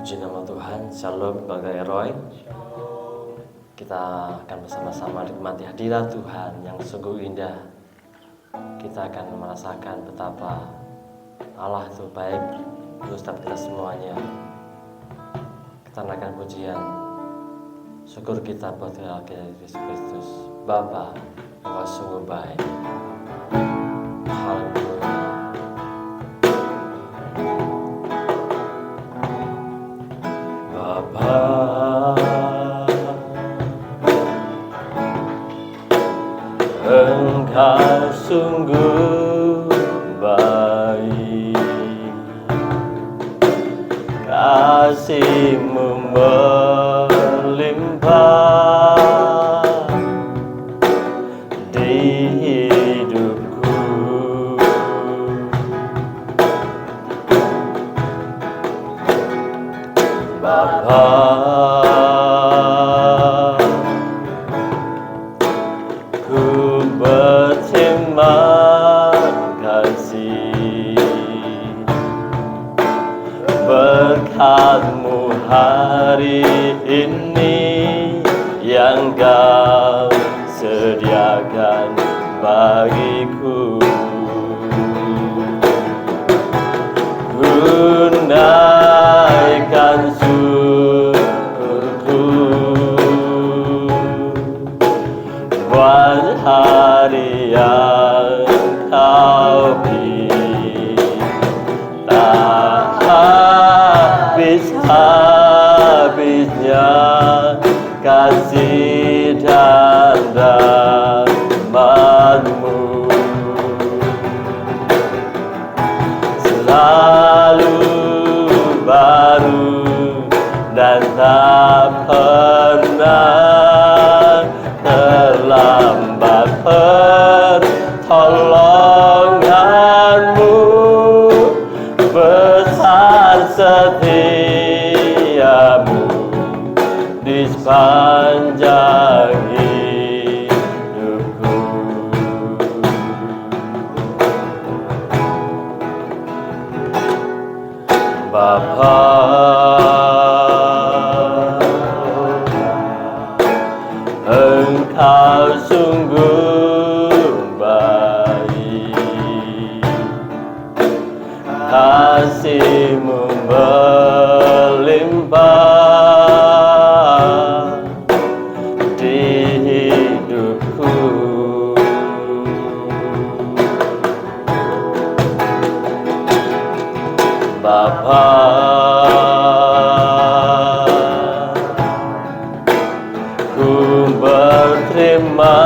Puji nama Tuhan, Shalom Bangga Roy. Kita akan bersama-sama nikmati hadirat Tuhan yang sungguh indah. Kita akan merasakan betapa Allah itu baik untuk setiap kita semuanya. Kita naikkan pujian syukur kita buat Yesus Kristus, Bapa, Engkau sungguh baik. Haleluya. Engkau sungguh baik, kasih-Mu melimpah di hidupku. Bapa, berkat-Mu hari ini yang Kau sediakan bagiku. Ku naikkan syukurku buat hari yang Kau beri. Habisnya kasih dan rahmat-Mu selalu baru dan tak pernah terlambat. Pertolongan-Mu besar, setia-Mu di sepanjang hidupku. Bapa, Engkau sungguh baik, kasih-Mu melimpah di hidupku. Bapa, ku berterima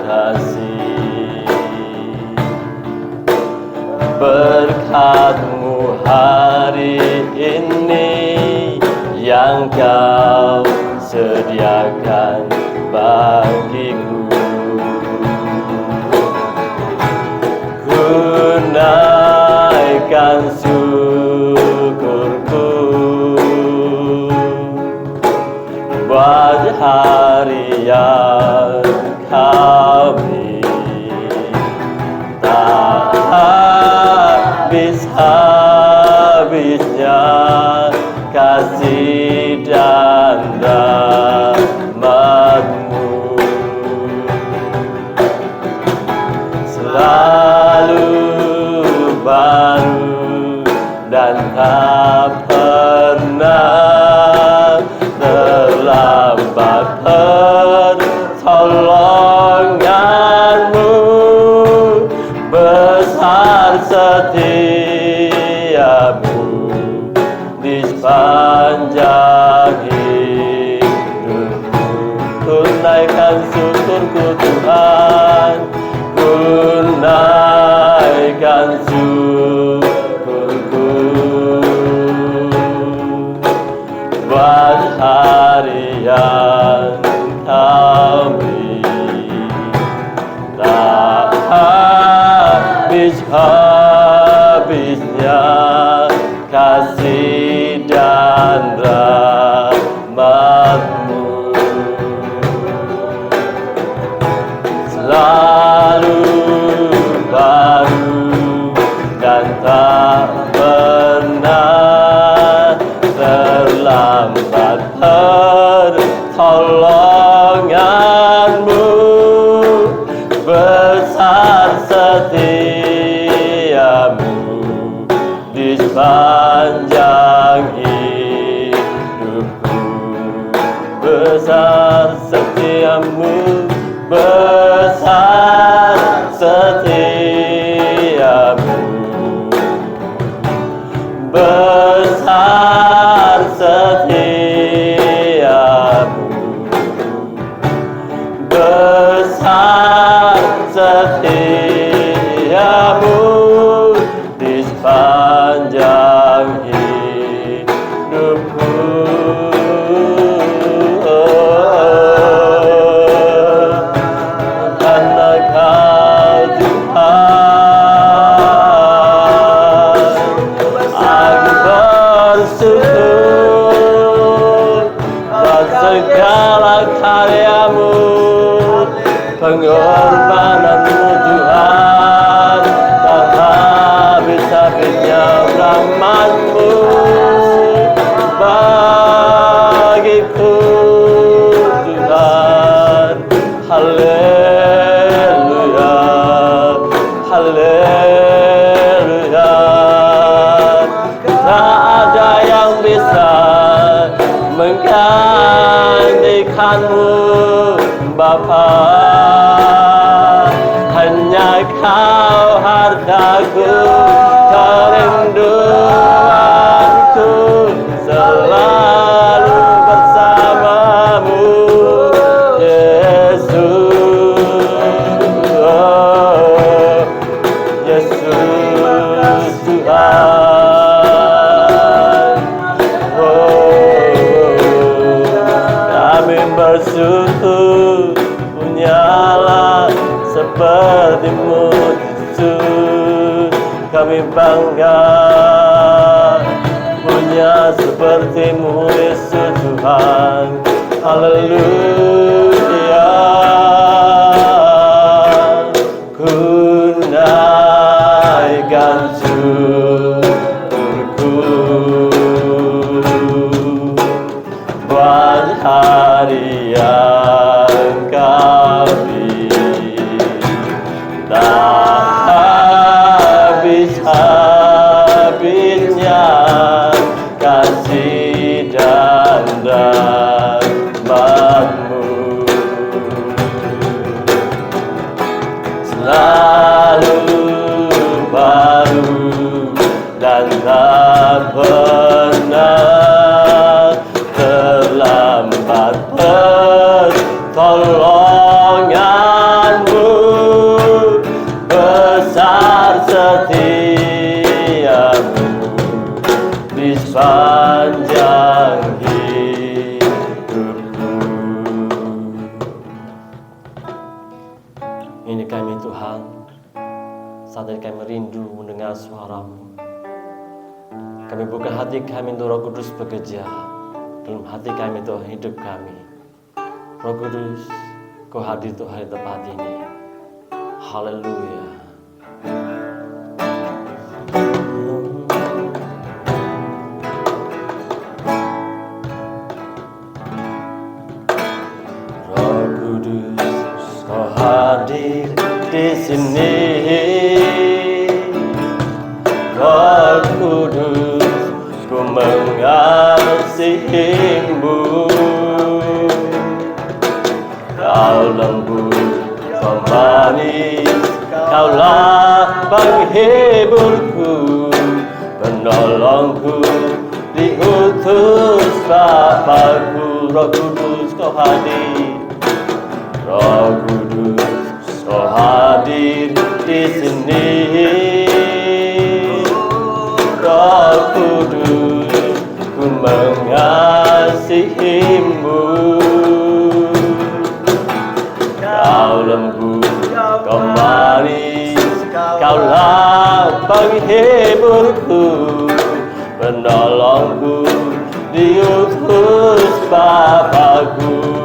kasih, berkat-Mu hari ini yang Kau sediakan bagiku. Ku naikkan syukurku buat hari yang Kau beri. Tak habis-habisnya kasih dan rahmat-Mu selalu baru dan tak pernah terlambat. Pertolongan-Mu besar, setia-Mu di sepanjang hidupku. Ku naikkan syukurku Tuhan, ku naikkan syukurku buat hari yang Kau beri. Tak habis-habisnya kasih dan rahmat-Mu selalu baru dan tak pernah pertolonganmu, besar setiamu di sepanjang hidupku. Besar setiamu, besar setiamu, besar setiamu, besar setiamu di sepanjang hidupku. Karena Kau Tuhan, aku bersyukur atas segala karyamu, pengorbananmu Tuhan, tak habis-habisnya rahmat-Mu bagiku Tuhan. Haleluya, haleluya. Tak ada yang bisa menggantikan-Mu Bapa, hanya Kau hartaku, kerinduanku, selalu bersama-Mu Yesus. Oh, Yesus Tuhan. Oh, kami bersyukur punyalah seperti-Mu Yesus. Kami bangga punya seperti-Mu Yesus Tuhan. Haleluya. Ku naikkan syukurku buat hari yang kami tak habis-habisnya kasih dan rahmat-Mu, selalu baru dan tak pernah terlambat pertolongan-Mu, besar setiamu di sepanjang hidupku. Ini kami Tuhan, saat ini kami rindu mendengar suara-Mu. Kami buka hati kami untuk Roh Kudus bekerja dalam hati kami Tuhan, hidup kami. Roh Kudus, Kau hadir Tuhan di tempat ini. Haleluya. Roh Kudus, Kau hadir di sini. Roh Kudus, Ku mengasihi-Mu. Kau lembut, Kau manis, Kaulah penghiburku, penolongku, diutus Bapa-Ku. Roh Kudus, Kau hadir. Roh Kudus, Kau hadir di sini. Roh Kudus, Ku mengasihi-Mu. Kau lembut, Kau manis, Kaulah penghiburku, penolongku, diutus Bapa-Ku.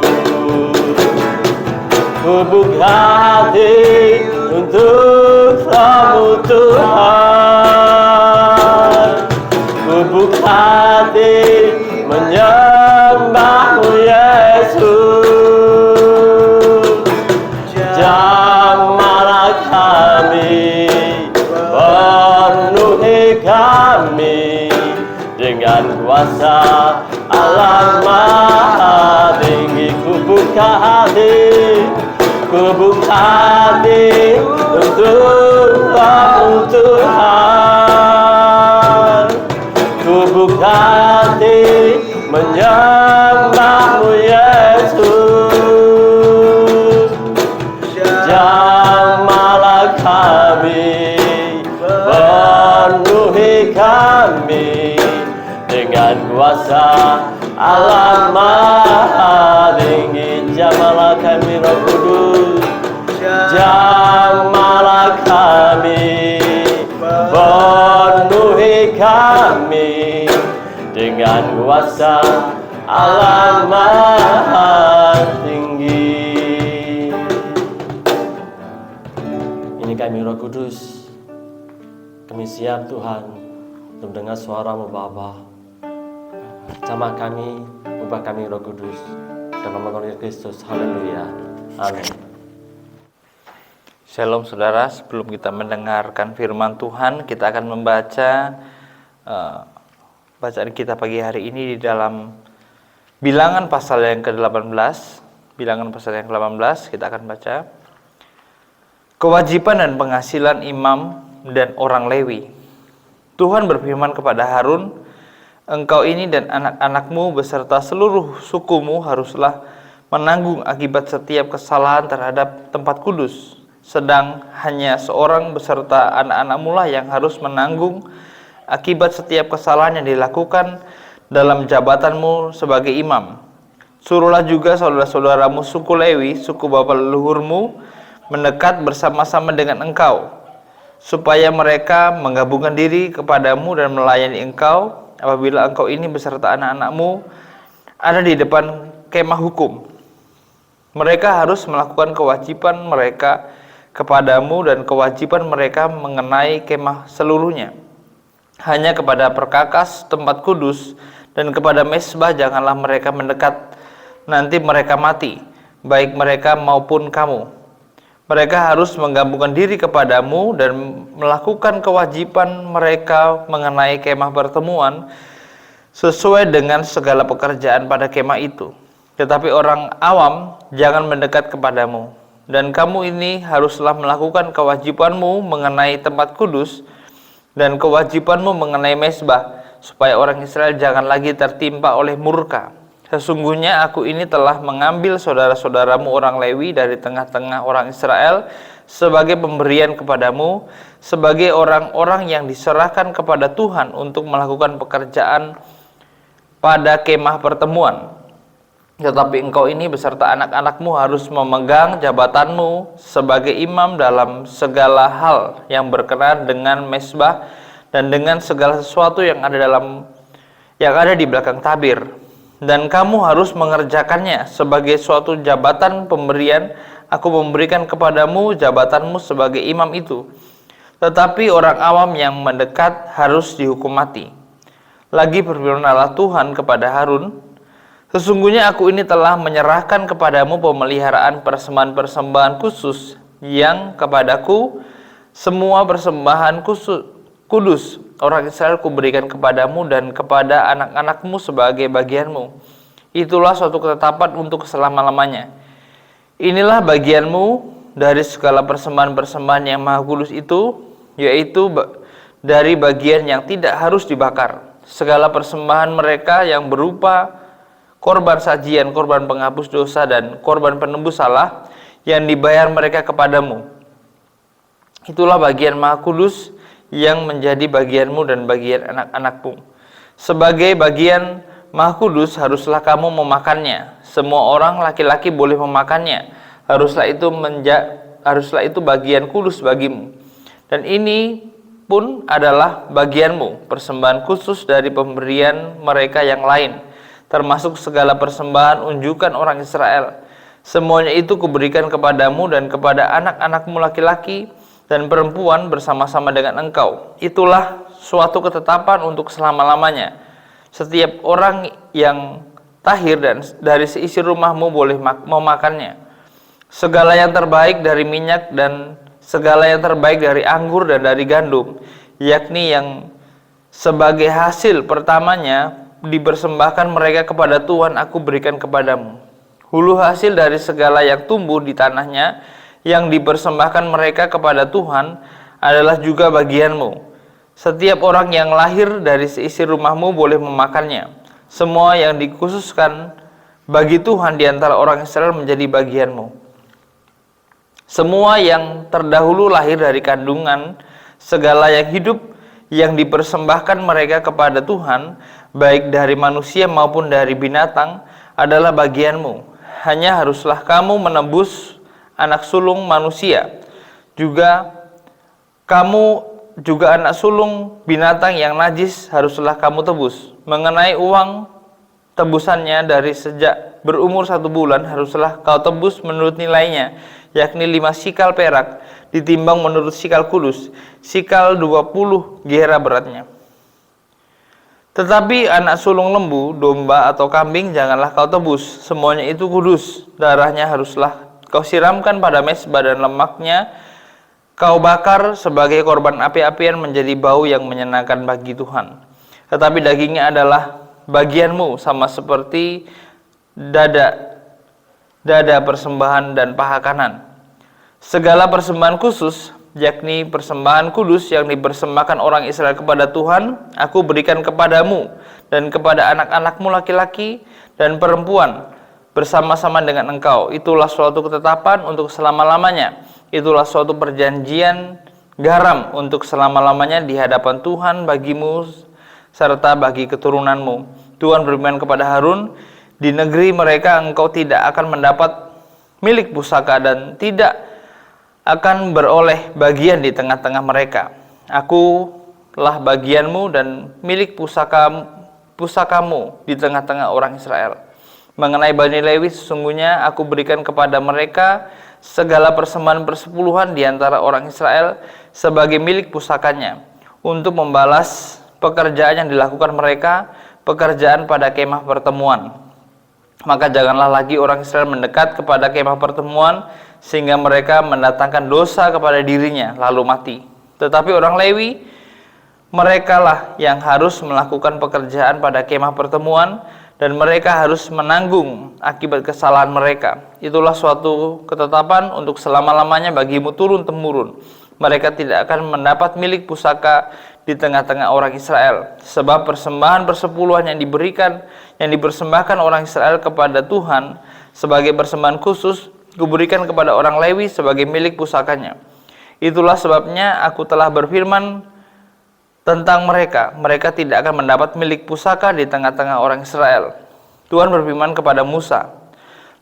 Ku buka hati untuk Roh-Mu Tuhan. Ku buka hati menyembah-Mu Yesus. dengan kuasa Allah Maha Tinggi. Ku buka hati untukmu Tuhan. Ku buka hati menyembahmu Yesus. Jamahlah kami, penuhi kami dengan kuasa Allah Maha Tinggi. Jamahlah kami Roh Kudus, jamahlah kami, penuhi kami dengan kuasa Allah Maha Tinggi. Ini kami Roh Kudus, kami siap Tuhan untuk mendengar suara-Mu Bapa. Jamah kami, ubah kami Roh Kudus, dalam nama Kristus. Haleluya. Amin. Shalom saudara, sebelum kita mendengarkan firman Tuhan, kita akan membaca bacaan kita pagi hari ini di dalam Bilangan pasal yang ke-18. Bilangan pasal yang ke-18 kita akan baca. Kewajiban dan penghasilan imam dan orang Lewi. Tuhan berfirman kepada Harun, engkau ini dan anak-anakmu beserta seluruh sukumu haruslah menanggung akibat setiap kesalahan terhadap tempat kudus. Sedang hanya seorang beserta anak-anakmu lah yang harus menanggung akibat setiap kesalahan yang dilakukan dalam jabatanmu sebagai imam. Suruhlah juga saudara-saudaramu suku Lewi, suku bapa leluhurmu, mendekat bersama-sama dengan engkau, supaya mereka menggabungkan diri kepadamu dan melayani engkau apabila engkau ini beserta anak-anakmu ada di depan kemah hukum. Mereka harus melakukan kewajiban mereka kepadamu dan kewajiban mereka mengenai kemah seluruhnya. Hanya kepada perkakas tempat kudus dan kepada mesbah janganlah mereka mendekat, nanti mereka mati, baik mereka maupun kamu. Mereka harus menggabungkan diri kepadamu dan melakukan kewajiban mereka mengenai kemah pertemuan sesuai dengan segala pekerjaan pada kemah itu. Tetapi orang awam jangan mendekat kepadamu. Dan kamu ini haruslah melakukan kewajibanmu mengenai tempat kudus dan kewajibanmu mengenai mesbah, supaya orang Israel jangan lagi tertimpa oleh murka. Sesungguhnya aku ini telah mengambil saudara-saudaramu orang Lewi dari tengah-tengah orang Israel sebagai pemberian kepadamu, sebagai orang-orang yang diserahkan kepada Tuhan untuk melakukan pekerjaan pada kemah pertemuan. Tetapi engkau ini beserta anak-anakmu harus memegang jabatanmu sebagai imam dalam segala hal yang berkenaan dengan mesbah dan dengan segala sesuatu yang ada di belakang tabir. Dan kamu harus mengerjakannya sebagai suatu jabatan pemberian. Aku memberikan kepadamu jabatanmu sebagai imam itu. Tetapi orang awam yang mendekat harus dihukum mati. Lagi berfirmanlah Tuhan kepada Harun, sesungguhnya aku ini telah menyerahkan kepadamu pemeliharaan persembahan-persembahan khusus yang kepadaku, semua persembahan kudus orang Israel kuberikan kepadamu dan kepada anak-anakmu sebagai bagianmu. Itulah suatu ketetapan untuk selama-lamanya. Inilah bagianmu dari segala persembahan-persembahan yang maha kudus itu, yaitu dari bagian yang tidak harus dibakar. Segala persembahan mereka yang berupa korban sajian, korban penghapus dosa, dan korban penembus salah yang dibayar mereka kepadamu. Itulah bagian maha kudus yang menjadi bagianmu dan bagian anak-anakmu. Sebagai bagian maha kudus haruslah kamu memakannya. Semua orang laki-laki boleh memakannya. Haruslah itu bagian kudus bagimu. Dan ini pun adalah bagianmu, persembahan khusus dari pemberian mereka yang lain, termasuk segala persembahan unjukan orang Israel. Semuanya itu kuberikan kepadamu dan kepada anak-anakmu laki-laki dan perempuan bersama-sama dengan engkau. Itulah suatu ketetapan untuk selama-lamanya. Setiap orang yang tahir dan dari seisi rumahmu boleh memakannya. Segala yang terbaik dari minyak dan segala yang terbaik dari anggur dan dari gandum, yakni yang Sebagai hasil pertamanya dipersembahkan mereka kepada Tuhan, aku berikan kepadamu. Hulu hasil dari segala yang tumbuh di tanahnya yang dipersembahkan mereka kepada Tuhan adalah juga bagianmu. Setiap orang yang lahir dari seisi rumahmu boleh memakannya. Semua yang dikhususkan bagi Tuhan di antara orang Israel menjadi bagianmu. Semua yang terdahulu lahir dari kandungan, segala yang hidup yang dipersembahkan mereka kepada Tuhan, baik dari manusia maupun dari binatang, adalah bagianmu. Hanya haruslah kamu menebus anak sulung manusia, juga anak sulung binatang yang najis haruslah kamu tebus. Mengenai uang tebusannya dari sejak berumur 1 bulan haruslah kau tebus menurut nilainya, yakni 5 sikal perak, ditimbang menurut sikal kudus, sikal 20 gera beratnya. Tetapi anak sulung lembu, domba atau kambing janganlah kau tebus, semuanya itu kudus. Darahnya haruslah kau siramkan pada mezbah dan lemaknya kau bakar sebagai korban api-apian menjadi bau yang menyenangkan bagi Tuhan. Tetapi dagingnya adalah bagianmu sama seperti dada persembahan dan paha kanan. Segala persembahan khusus, yakni persembahan kudus yang dipersembahkan orang Israel kepada Tuhan, aku berikan kepadamu dan kepada anak-anakmu laki-laki dan perempuan bersama-sama dengan engkau. Itulah suatu ketetapan untuk selama-lamanya. Itulah suatu perjanjian garam untuk selama-lamanya di hadapan Tuhan bagimu serta bagi keturunanmu. Tuhan berfirman kepada Harun, di negeri mereka engkau tidak akan mendapat milik pusaka dan tidak akan beroleh bagian di tengah-tengah mereka. Akulah bagianmu dan milik pusakamu di tengah-tengah orang Israel. Mengenai Bani Lewi, sesungguhnya aku berikan kepada mereka segala persembahan persepuluhan di antara orang Israel sebagai milik pusakanya, untuk membalas pekerjaan yang dilakukan mereka, pekerjaan pada kemah pertemuan. Maka janganlah lagi orang Israel mendekat kepada kemah pertemuan, sehingga mereka mendatangkan dosa kepada dirinya lalu mati. Tetapi orang Lewi, merekalah yang harus melakukan pekerjaan pada kemah pertemuan, dan mereka harus menanggung akibat kesalahan mereka. Itulah suatu ketetapan untuk selama-lamanya bagimu turun-temurun. Mereka tidak akan mendapat milik pusaka di tengah-tengah orang Israel, sebab persembahan persepuluhan yang dipersembahkan orang Israel kepada Tuhan sebagai persembahan khusus, kuberikan kepada orang Lewi sebagai milik pusakanya. Itulah sebabnya aku telah berfirman tentang mereka, mereka tidak akan mendapat milik pusaka di tengah-tengah orang Israel. Tuhan berfirman kepada Musa,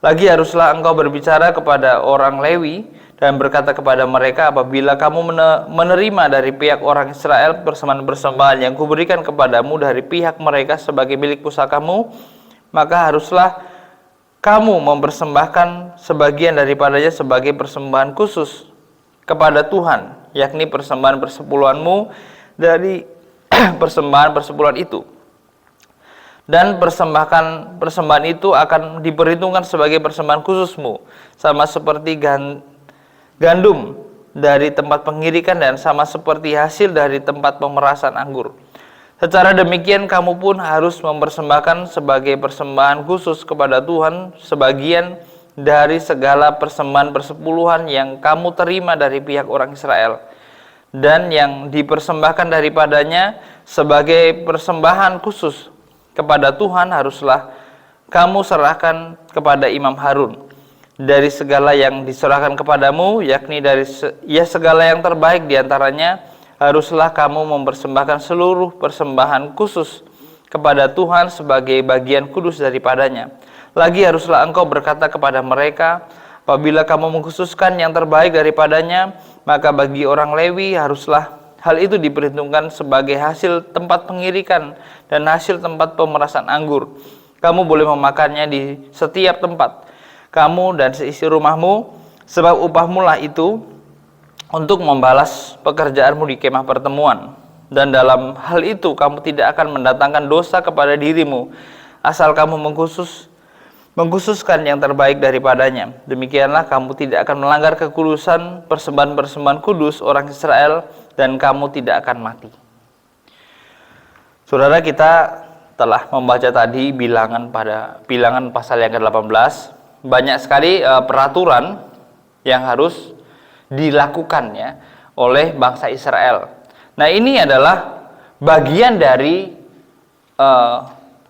lagi haruslah engkau berbicara kepada orang Lewi dan berkata kepada mereka, apabila kamu menerima dari pihak orang Israel persembahan-persembahan yang kuberikan kepadamu dari pihak mereka sebagai milik pusakamu, maka haruslah kamu mempersembahkan sebagian daripadanya sebagai persembahan khusus kepada Tuhan, yakni persembahan persepuluhanmu dari persembahan persepuluhan itu. Dan persembahan itu akan diperhitungkan sebagai persembahan khususmu, sama seperti gandum dari tempat pengirikan dan sama seperti hasil dari tempat pemerasan anggur. Secara demikian kamu pun harus mempersembahkan sebagai persembahan khusus kepada Tuhan sebagian dari segala persembahan persepuluhan yang kamu terima dari pihak orang Israel, dan yang dipersembahkan daripadanya sebagai persembahan khusus kepada Tuhan haruslah kamu serahkan kepada Imam Harun. Dari segala yang diserahkan kepadamu, yakni dari segala yang terbaik diantaranya, haruslah kamu mempersembahkan seluruh persembahan khusus kepada Tuhan sebagai bagian kudus daripadanya. Lagi haruslah engkau berkata kepada mereka, apabila kamu mengkhususkan yang terbaik daripadanya, maka bagi orang Lewi haruslah hal itu diperhitungkan sebagai hasil tempat pengirikan dan hasil tempat pemerasan anggur. Kamu boleh memakannya di setiap tempat, kamu dan seisi rumahmu, sebab upahmu lah itu untuk membalas pekerjaanmu di kemah pertemuan. Dan dalam hal itu kamu tidak akan mendatangkan dosa kepada dirimu, asal kamu mengkhususkan yang terbaik daripadanya. Demikianlah kamu tidak akan melanggar kekudusan persembahan-persembahan kudus orang Israel, dan kamu tidak akan mati. Saudara, kita telah membaca tadi bilangan pasal yang ke-18. Banyak sekali peraturan yang harus dilakukan ya oleh bangsa Israel. Nah, ini adalah bagian dari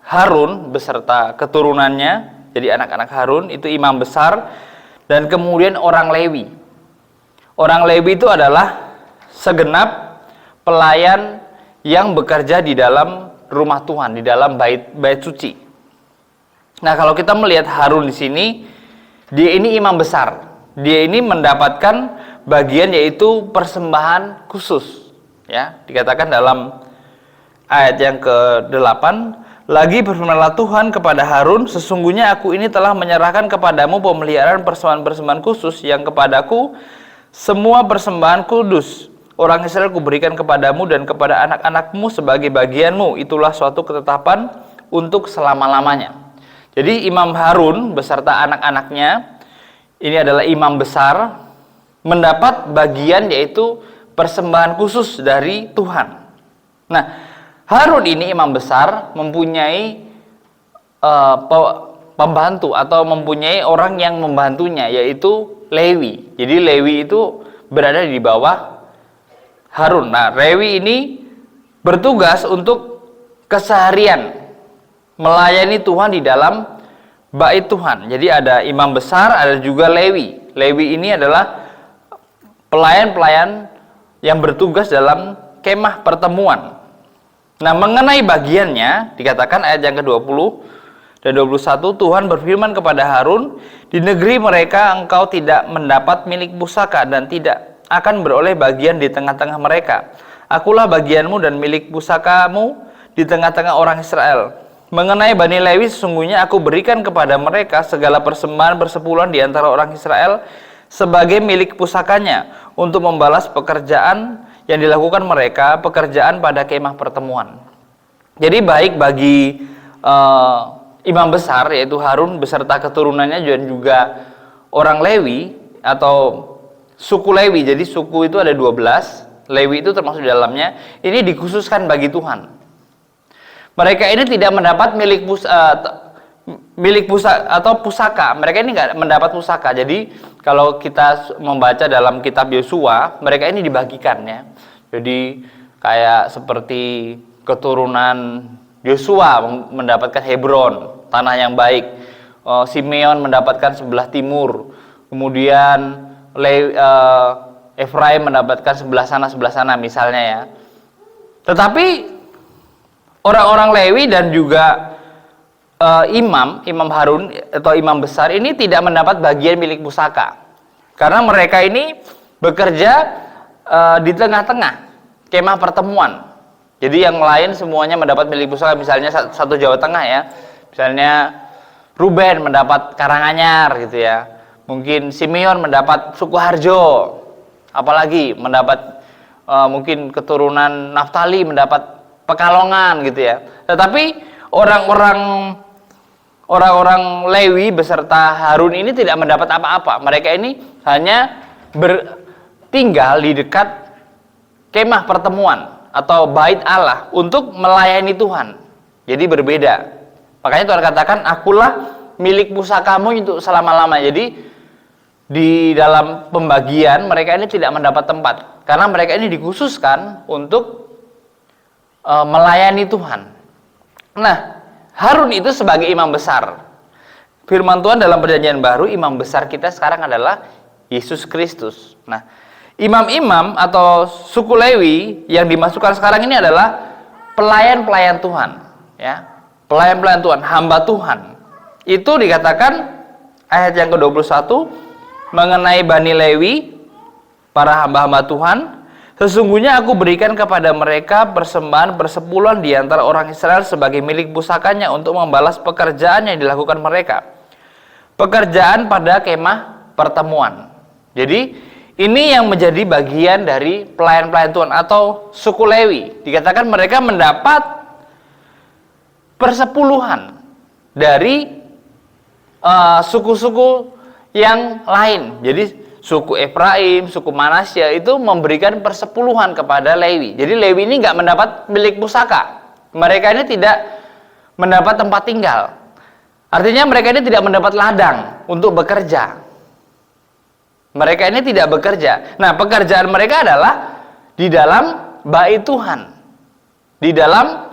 Harun beserta keturunannya. Jadi anak-anak Harun itu imam besar, dan kemudian orang Lewi. Orang Lewi itu adalah segenap pelayan yang bekerja di dalam rumah Tuhan, di dalam bait suci. Nah, kalau kita melihat Harun di sini, dia ini imam besar. Dia ini mendapatkan bagian yaitu persembahan khusus. Ya, dikatakan dalam ayat yang ke-8, lagi berfirmanlah Tuhan kepada Harun, sesungguhnya aku ini telah menyerahkan kepadamu pemeliharaan persembahan-persembahan khusus yang kepadaku, semua persembahan kudus orang Israel kuberikan kepadamu dan kepada anak-anakmu sebagai bagianmu. Itulah suatu ketetapan untuk selama-lamanya. Jadi Imam Harun beserta anak-anaknya, ini adalah imam besar, mendapat bagian yaitu persembahan khusus dari Tuhan. Nah, Harun ini imam besar mempunyai pembantu atau mempunyai orang yang membantunya, yaitu Lewi. Jadi Lewi itu berada di bawah Harun. Nah, Lewi ini bertugas untuk keseharian melayani Tuhan di dalam bait Tuhan. Jadi ada imam besar, ada juga Lewi. Lewi ini adalah pelayan-pelayan yang bertugas dalam kemah pertemuan. Nah, mengenai bagiannya, dikatakan ayat yang ke-20 dan 21, Tuhan berfirman kepada Harun, di negeri mereka engkau tidak mendapat milik pusaka dan tidak akan beroleh bagian di tengah-tengah mereka. Akulah bagianmu dan milik pusakamu di tengah-tengah orang Israel. Mengenai Bani Lewi, sesungguhnya aku berikan kepada mereka segala persembahan bersepuluhan di antara orang Israel sebagai milik pusakanya untuk membalas pekerjaan yang dilakukan mereka, pekerjaan pada kemah pertemuan. Jadi baik bagi imam besar yaitu Harun beserta keturunannya dan juga orang Lewi atau suku Lewi. Jadi suku itu ada 12, Lewi itu termasuk di dalamnya. Ini dikhususkan bagi Tuhan. Mereka ini tidak mendapat milik pusaka atau pusaka. Mereka ini nggak mendapat pusaka. Jadi kalau kita membaca dalam kitab Yosua, mereka ini dibagikan ya. Jadi kayak seperti keturunan Yosua mendapatkan Hebron, tanah yang baik. Simeon mendapatkan sebelah timur. Kemudian Efraim mendapatkan sebelah sana misalnya ya. Tetapi orang-orang Lewi dan juga imam Harun atau imam besar ini tidak mendapat bagian milik pusaka. Karena mereka ini bekerja di tengah-tengah kemah pertemuan. Jadi yang lain semuanya mendapat milik pusaka, misalnya satu Jawa Tengah ya. Misalnya Ruben mendapat Karanganyar gitu ya. Mungkin Simeon mendapat Sukoharjo. Apalagi mendapat mungkin keturunan Naftali mendapat Pekalongan gitu ya. Tetapi orang-orang Lewi beserta Harun ini tidak mendapat apa-apa. Mereka ini hanya tinggal di dekat kemah pertemuan atau bait Allah untuk melayani Tuhan. Jadi berbeda. Makanya Tuhan katakan, akulah milik pusakamu untuk selama-lama. Jadi di dalam pembagian mereka ini tidak mendapat tempat. Karena mereka ini dikhususkan untuk melayani Tuhan. Nah, Harun itu sebagai imam besar. Firman Tuhan dalam Perjanjian Baru, imam besar kita sekarang adalah Yesus Kristus. Nah, imam-imam atau suku Lewi yang dimasukkan sekarang ini adalah pelayan-pelayan Tuhan, ya. Pelayan-pelayan Tuhan, hamba Tuhan. Itu dikatakan ayat yang ke-21 mengenai Bani Lewi, para hamba-hamba Tuhan, sesungguhnya aku berikan kepada mereka persembahan persepuluhan di antara orang Israel sebagai milik pusakanya untuk membalas pekerjaan yang dilakukan mereka. Pekerjaan pada kemah pertemuan. Jadi ini yang menjadi bagian dari pelayan-pelayan Tuhan atau suku Lewi. Dikatakan mereka mendapat persepuluhan dari suku-suku yang lain. Jadi suku Efraim, suku Manasya itu memberikan persepuluhan kepada Lewi. Jadi Lewi ini nggak mendapat milik pusaka. Mereka ini tidak mendapat tempat tinggal. Artinya mereka ini tidak mendapat ladang untuk bekerja. Mereka ini tidak bekerja. Nah, pekerjaan mereka adalah di dalam bait Tuhan. Di dalam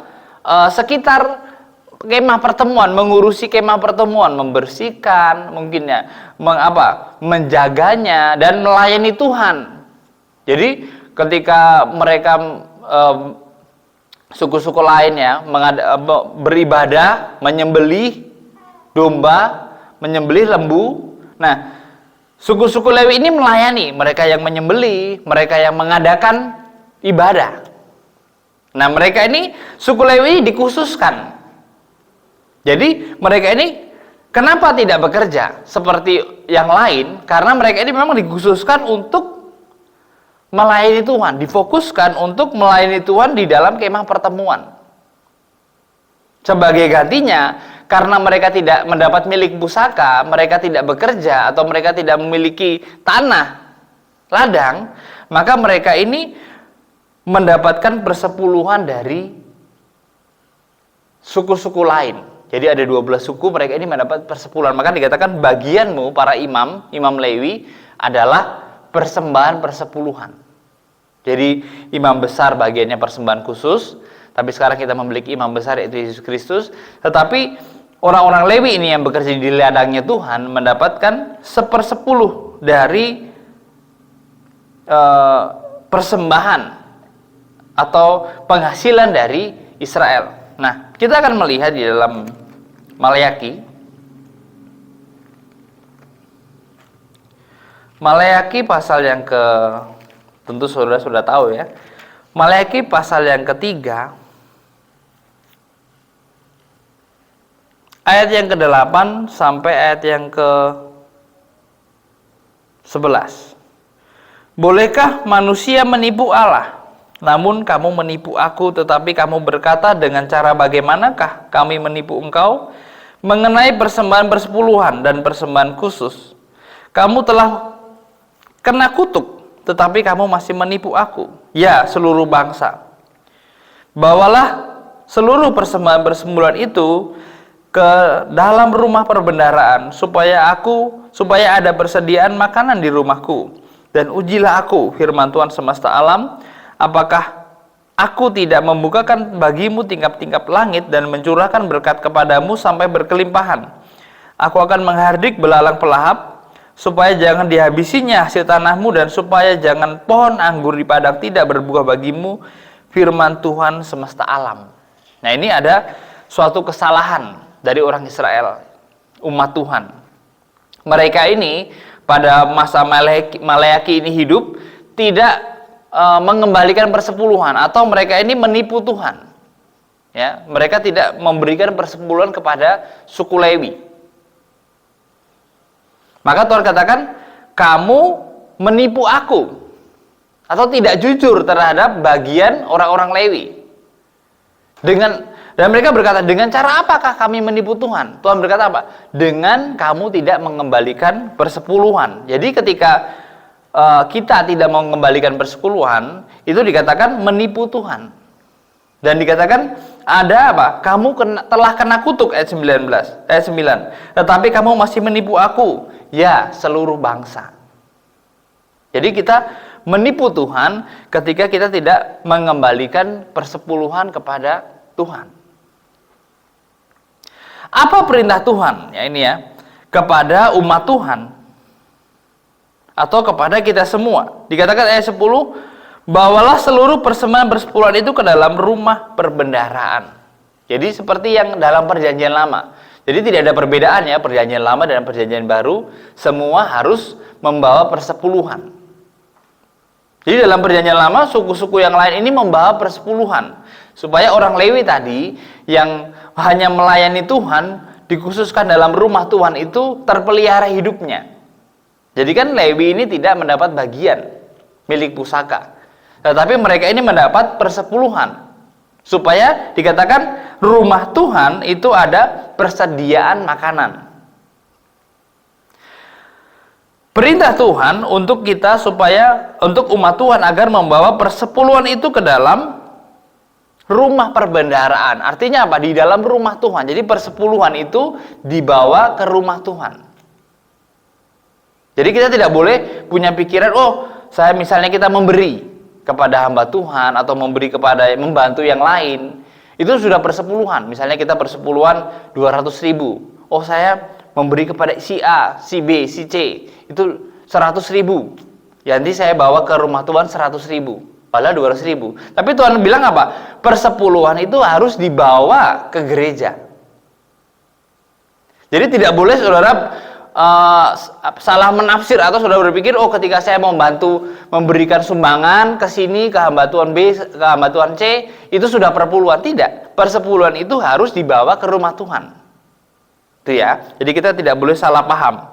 sekitar kemah pertemuan, mengurusi kemah pertemuan, membersihkan, mungkin ya, menjaganya dan melayani Tuhan. Jadi, ketika mereka suku-suku lainnya beribadah, menyembelih domba, menyembelih lembu. Nah, suku-suku Lewi ini melayani, mereka yang menyembelih, mereka yang mengadakan ibadah. Nah, mereka ini, suku Lewi dikhususkan. Jadi, mereka ini kenapa tidak bekerja seperti yang lain? Karena mereka ini memang dikhususkan untuk melayani Tuhan, difokuskan untuk melayani Tuhan di dalam kemah pertemuan. Sebagai gantinya, karena mereka tidak mendapat milik pusaka, mereka tidak bekerja, atau mereka tidak memiliki tanah, ladang, maka mereka ini mendapatkan persepuluhan dari suku-suku lain. Jadi ada 12 suku, mereka ini mendapat persepuluhan. Maka dikatakan bagianmu, para imam, imam Lewi, adalah persembahan persepuluhan. Jadi imam besar bagiannya persembahan khusus, tapi sekarang kita memiliki imam besar yaitu Yesus Kristus. Tetapi orang-orang Lewi ini yang bekerja di ladangnya Tuhan mendapatkan 1/10 dari persembahan atau penghasilan dari Israel. Nah, kita akan melihat di dalam Maleaki. Maleaki pasal yang tentu saudara sudah tahu ya. Maleaki pasal yang ketiga, ayat yang ke-8 sampai ayat yang ke-11. Bolehkah manusia menipu Allah? Namun kamu menipu aku, tetapi kamu berkata, dengan cara bagaimanakah kami menipu engkau? Mengenai persembahan persepuluhan dan persembahan khusus, kamu telah kena kutuk, tetapi kamu masih menipu aku. Ya, seluruh bangsa, bawalah seluruh persembahan persepuluhan itu ke dalam rumah perbendaharaan, supaya ada persediaan makanan di rumahku. Dan ujilah aku, firman Tuhan semesta alam, apakah aku tidak membukakan bagimu tingkap-tingkap langit dan mencurahkan berkat kepadamu sampai berkelimpahan? Aku akan menghardik belalang pelahap, supaya jangan dihabisinya hasil tanahmu, dan supaya jangan pohon anggur di padang tidak berbuah bagimu, firman Tuhan semesta alam. Nah, ini ada suatu kesalahan dari orang Israel, umat Tuhan. Mereka ini pada masa Maleaki ini hidup tidak mengembalikan persepuluhan, atau mereka ini menipu Tuhan. Ya, mereka tidak memberikan persepuluhan kepada suku Lewi. Maka Tuhan katakan, kamu menipu aku, atau tidak jujur terhadap bagian orang-orang Lewi. Dan mereka berkata, dengan cara apakah kami menipu Tuhan? Tuhan berkata apa? Dengan kamu tidak mengembalikan persepuluhan. Jadi ketika kita tidak mau mengembalikan persepuluhan, itu dikatakan menipu Tuhan. Dan dikatakan ada apa? Kamu telah kena kutuk, ayat 9. Tetapi kamu masih menipu aku, ya seluruh bangsa. Jadi kita menipu Tuhan ketika kita tidak mengembalikan persepuluhan kepada Tuhan. Apa perintah Tuhan? Ya ini ya, kepada umat Tuhan atau kepada kita semua. Dikatakan ayat 10, bawalah seluruh persembahan persepuluhan itu ke dalam rumah perbendaharaan. Jadi seperti yang dalam perjanjian lama. Jadi tidak ada perbedaan ya, perjanjian lama dan perjanjian baru, semua harus membawa persepuluhan. Jadi dalam perjanjian lama, suku-suku yang lain ini membawa persepuluhan, supaya orang Lewi tadi yang hanya melayani Tuhan, dikhususkan dalam rumah Tuhan itu terpelihara hidupnya. Jadi kan Lewi ini tidak mendapat bagian milik pusaka, tetapi mereka ini mendapat persepuluhan, supaya dikatakan rumah Tuhan itu ada persediaan makanan. Perintah Tuhan untuk kita, supaya untuk umat Tuhan agar membawa persepuluhan itu ke dalam rumah perbendaharaan. Artinya apa? Di dalam rumah Tuhan. Jadi persepuluhan itu dibawa ke rumah Tuhan. Jadi kita tidak boleh punya pikiran, oh saya misalnya kita memberi kepada hamba Tuhan atau memberi kepada membantu yang lain. Itu sudah persepuluhan. Misalnya kita persepuluhan 200.000. Oh saya memberi kepada si A, si B, si C. Itu 100.000. Ya nanti saya bawa ke rumah Tuhan 100.000. Padahal 200.000. Tapi Tuhan bilang apa? Persepuluhan itu harus dibawa ke gereja. Jadi tidak boleh saudara salah menafsir atau saudara berpikir, oh ketika saya mau membantu memberikan sumbangan ke sini, ke hamba Tuhan B, ke hamba Tuhan C, itu sudah perpuluhan. Tidak. Persepuluhan itu harus dibawa ke rumah Tuhan. Itu ya. Jadi kita tidak boleh salah paham.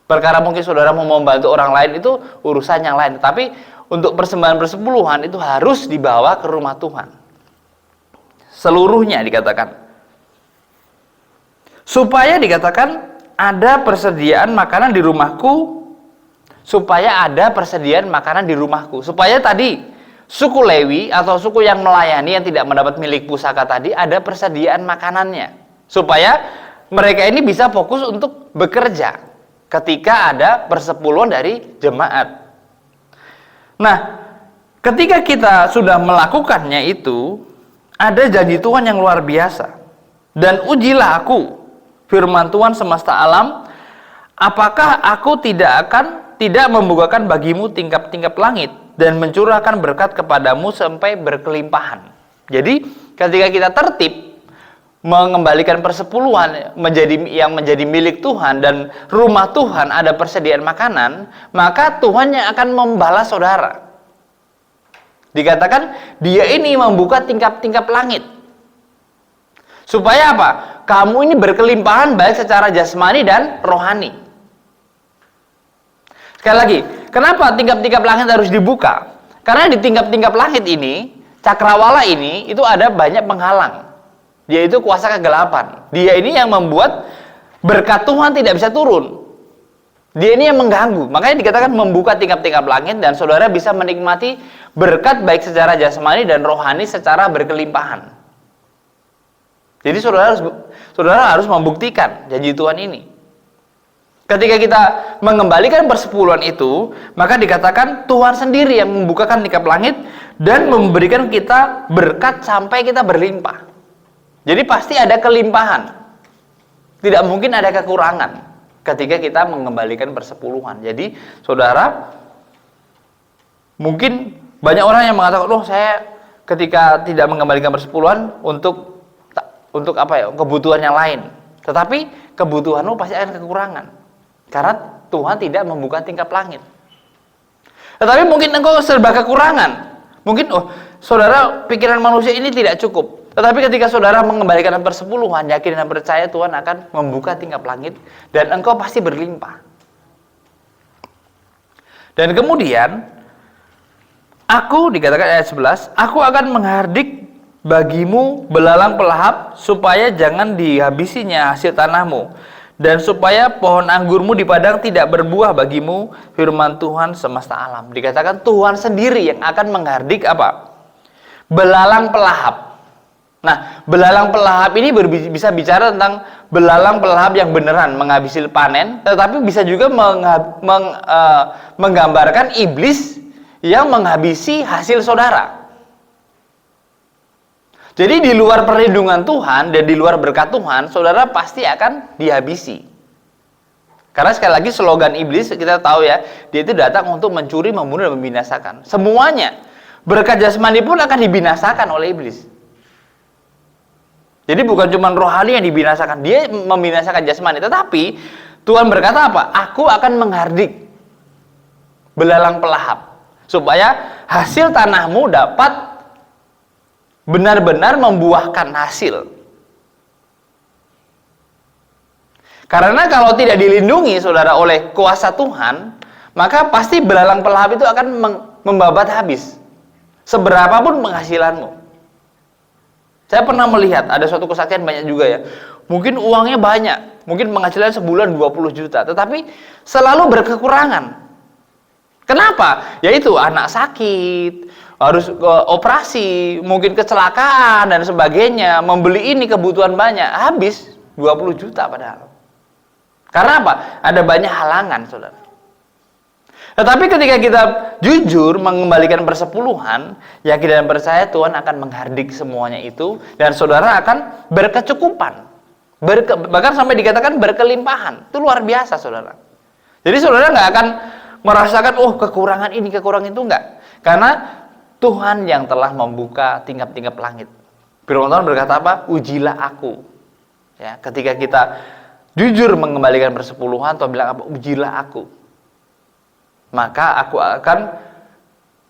Perkara mungkin saudara mau membantu orang lain itu urusan yang lain. Tapi untuk persembahan persepuluhan itu harus dibawa ke rumah Tuhan. Seluruhnya dikatakan. Supaya dikatakan ada persediaan makanan di rumahku. Supaya ada persediaan makanan di rumahku. Supaya tadi suku Lewi atau suku yang melayani yang tidak mendapat milik pusaka tadi ada persediaan makanannya. Supaya mereka ini bisa fokus untuk bekerja ketika ada persepuluhan dari jemaat. Nah, ketika kita sudah melakukannya itu, ada janji Tuhan yang luar biasa. Dan ujilah aku, firman Tuhan semesta alam, apakah aku tidak membukakan bagimu tingkap-tingkap langit dan mencurahkan berkat kepadamu sampai berkelimpahan. Jadi, ketika kita tertib mengembalikan persepuluhan yang menjadi milik Tuhan dan rumah Tuhan ada persediaan makanan, maka Tuhan yang akan membalas saudara. Dikatakan dia ini membuka tingkap-tingkap langit. Supaya apa? Kamu ini berkelimpahan baik secara jasmani dan rohani. Sekali lagi, kenapa tingkap-tingkap langit harus dibuka? Karena di tingkap-tingkap langit ini, cakrawala ini, itu ada banyak penghalang. Yaitu kuasa kegelapan. Dia ini yang membuat berkat Tuhan tidak bisa turun. Dia ini yang mengganggu. Makanya dikatakan membuka tingkap-tingkap langit dan saudara bisa menikmati berkat baik secara jasmani dan rohani secara berkelimpahan. Jadi saudara harus membuktikan janji Tuhan ini. Ketika kita mengembalikan persepuluhan itu, maka dikatakan Tuhan sendiri yang membukakan tingkap langit dan memberikan kita berkat sampai kita berlimpah. Jadi pasti ada kelimpahan. Tidak mungkin ada kekurangan ketika kita mengembalikan persepuluhan. Jadi saudara, mungkin banyak orang yang mengatakan, "Oh, saya ketika tidak mengembalikan persepuluhan untuk apa ya? Kebutuhan yang lain." Tetapi kebutuhanmu pasti akan kekurangan. Karena Tuhan tidak membuka tingkap langit. Tetapi mungkin engkau serba kekurangan. Mungkin saudara pikiran manusia ini tidak cukup. Tetapi ketika saudara mengembalikan persepuluhan, yakin dan percaya Tuhan akan membuka tingkap langit dan engkau pasti berlimpah. Dan kemudian aku dikatakan ayat 11, aku akan menghardik bagimu belalang pelahap supaya jangan dihabisinya hasil tanahmu dan supaya pohon anggurmu di padang tidak berbuah bagimu, firman Tuhan semesta alam. Dikatakan Tuhan sendiri yang akan menghardik apa? Belalang pelahap. Nah, belalang pelahap ini bisa bicara tentang belalang pelahap yang beneran menghabisi panen, tetapi bisa juga menggambarkan iblis yang menghabisi hasil saudara. Jadi di luar perlindungan Tuhan dan di luar berkat Tuhan, saudara pasti akan dihabisi. Karena sekali lagi slogan iblis kita tahu ya, dia itu datang untuk mencuri, membunuh, dan membinasakan. Semuanya, berkat jasmani pun akan dibinasakan oleh iblis. Jadi bukan cuma rohani yang dibinasakan, dia membinasakan jasmani. Tetapi Tuhan berkata apa? Aku akan menghardik belalang pelahap supaya hasil tanahmu dapat benar-benar membuahkan hasil. Karena kalau tidak dilindungi saudara oleh kuasa Tuhan, maka pasti belalang pelahap itu akan membabat habis. Seberapapun penghasilanmu. Saya pernah melihat ada suatu kesaksian banyak juga ya. Mungkin uangnya banyak, mungkin penghasilan sebulan 20 juta, tetapi selalu berkekurangan. Kenapa? Yaitu anak sakit, harus operasi, mungkin kecelakaan dan sebagainya, membeli ini kebutuhan banyak, habis 20 juta padahal. Karena apa? Ada banyak halangan, saudara. Tetapi ketika kita jujur mengembalikan persepuluhan, yakin dan percaya Tuhan akan menghardik semuanya itu, dan saudara akan berkecukupan. Bahkan sampai dikatakan berkelimpahan. Itu luar biasa, saudara. Jadi saudara nggak akan merasakan, kekurangan ini, kekurangan itu, enggak. Karena Tuhan yang telah membuka tingkap-tingkap langit. Firman Tuhan berkata apa? Ujilah aku. Ya, ketika kita jujur mengembalikan persepuluhan, Tuhan bilang apa? Ujilah aku. Maka aku akan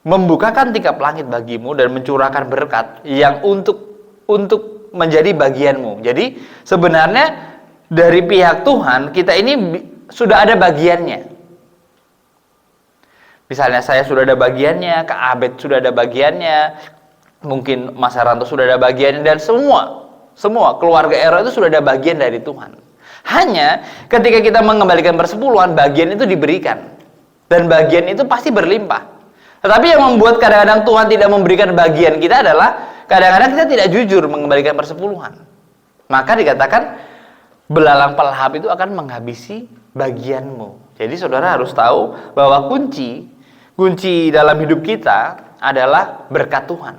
membukakan tingkap langit bagimu dan mencurahkan berkat yang untuk menjadi bagianmu. Jadi sebenarnya dari pihak Tuhan kita ini sudah ada bagiannya. Misalnya saya sudah ada bagiannya, Kak Abed sudah ada bagiannya, mungkin Mas Haranto sudah ada bagiannya, dan semua keluarga Ero itu sudah ada bagian dari Tuhan. Hanya ketika kita mengembalikan persepuluhan, bagian itu diberikan. Dan bagian itu pasti berlimpah. Tetapi yang membuat kadang-kadang Tuhan tidak memberikan bagian kita adalah kadang-kadang kita tidak jujur mengembalikan persepuluhan. Maka dikatakan belalang pelahap itu akan menghabisi bagianmu. Jadi saudara harus tahu bahwa kunci dalam hidup kita adalah berkat Tuhan.